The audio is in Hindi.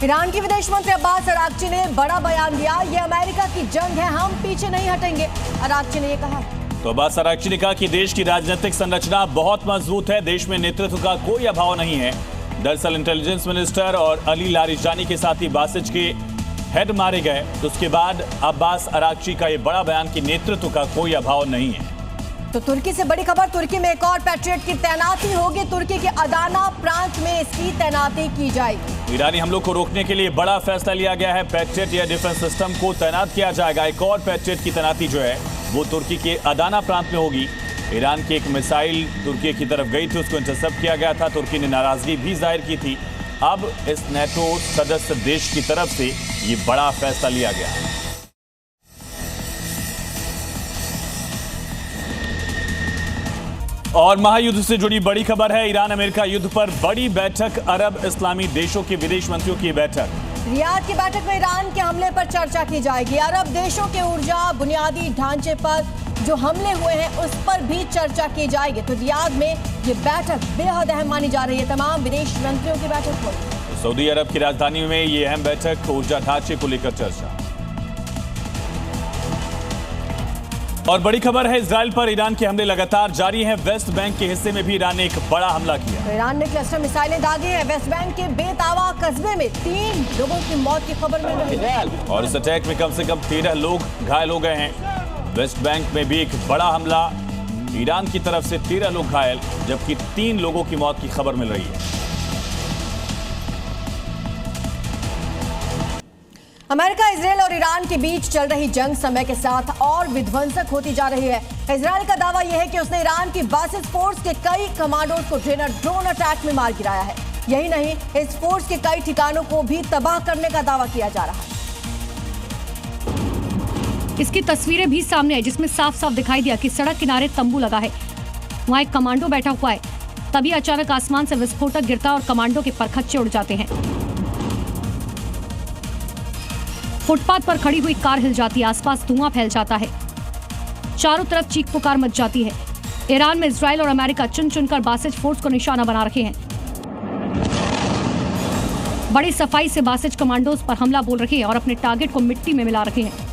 ईरान की विदेश मंत्री अब्बास अराक्ची ने बड़ा बयान दिया। ये अमेरिका की जंग है, हम पीछे नहीं हटेंगे, अराक्ची ने ये कहा। तो अब्बास अराक्ची ने कहा कि देश की राजनीतिक संरचना बहुत मजबूत है, देश में नेतृत्व का कोई अभाव नहीं है। दरअसल इंटेलिजेंस मिनिस्टर और अली लारिजानी के साथ ही बासिज के हेड मारे गए। उसके बाद अब्बास अराक्ची का ये बड़ा बयान कि नेतृत्व का कोई अभाव नहीं है। तो तुर्की से बड़ी खबर, तुर्की में एक और पैट्रियट की तैनाती होगी। तुर्की के अदाना प्रांत में इसकी तैनाती की जाएगी। ईरानी हमलों को रोकने के लिए बड़ा फैसला लिया गया है। पैट्रियट या डिफेंस सिस्टम को तैनात किया जाएगा। एक और पैट्रियट की तैनाती जो है वो तुर्की के अदाना प्रांत में होगी। ईरान की एक मिसाइल तुर्की की तरफ गई थी, उसको इंटरसेप्ट किया गया था। तुर्की ने नाराजगी भी जाहिर की थी। अब इस नेटो सदस्य देश की तरफ से ये बड़ा फैसला लिया गया है। और महायुद्ध से जुड़ी बड़ी खबर है। ईरान अमेरिका युद्ध पर बड़ी बैठक, अरब इस्लामी देशों के विदेश मंत्रियों की बैठक। रियाद की बैठक में ईरान के हमले पर चर्चा की जाएगी। अरब देशों के ऊर्जा बुनियादी ढांचे पर जो हमले हुए हैं उस पर भी चर्चा की जाएगी। तो रियाद में ये बैठक बेहद अहम मानी जा रही है। तमाम विदेश मंत्रियों की बैठक होगी। सऊदी अरब की राजधानी में ये अहम बैठक, ऊर्जा ढांचे को लेकर चर्चा। और बड़ी खबर है, इजराइल पर ईरान के हमले लगातार जारी हैं। वेस्ट बैंक के हिस्से में भी ईरान ने एक बड़ा हमला किया। तो ईरान ने क्लस्टर मिसाइलें दागी हैं। वेस्ट बैंक के बेतावा कस्बे में 3 लोगों की मौत की खबर मिल रही है। और इस अटैक में कम से कम 13 लोग घायल हो गए हैं। वेस्ट बैंक में भी एक बड़ा हमला, ईरान की तरफ से 13 लोग घायल, जबकि 3 लोगों की मौत की खबर मिल रही है। अमेरिका, इजराइल और ईरान के बीच चल रही जंग समय के साथ और विध्वंसक होती जा रही है। इजराइल का दावा यह है कि उसने ईरान की बासिज फोर्स के कई कमांडोज को ड्रोन अटैक में मार गिराया है। यही नहीं, इस फोर्स के कई ठिकानों को भी तबाह करने का दावा किया जा रहा है। इसकी तस्वीरें भी सामने आई, जिसमें साफ साफ दिखाई दिया कि सड़क किनारे तंबू लगा है, वहाँ एक कमांडो बैठा हुआ है। तभी अचानक आसमान से विस्फोटक गिरता और कमांडो के परखच्चे उड़ जाते हैं। फुटपाथ पर खड़ी हुई कार हिल जाती है, आसपास धुआं फैल जाता है, चारों तरफ चीख पुकार मच जाती है। ईरान में इजराइल और अमेरिका चुन चुनकर बासिज फोर्स को निशाना बना रखे हैं। बड़ी सफाई से बासिज कमांडोज पर हमला बोल रहे हैं और अपने टारगेट को मिट्टी में मिला रखे हैं।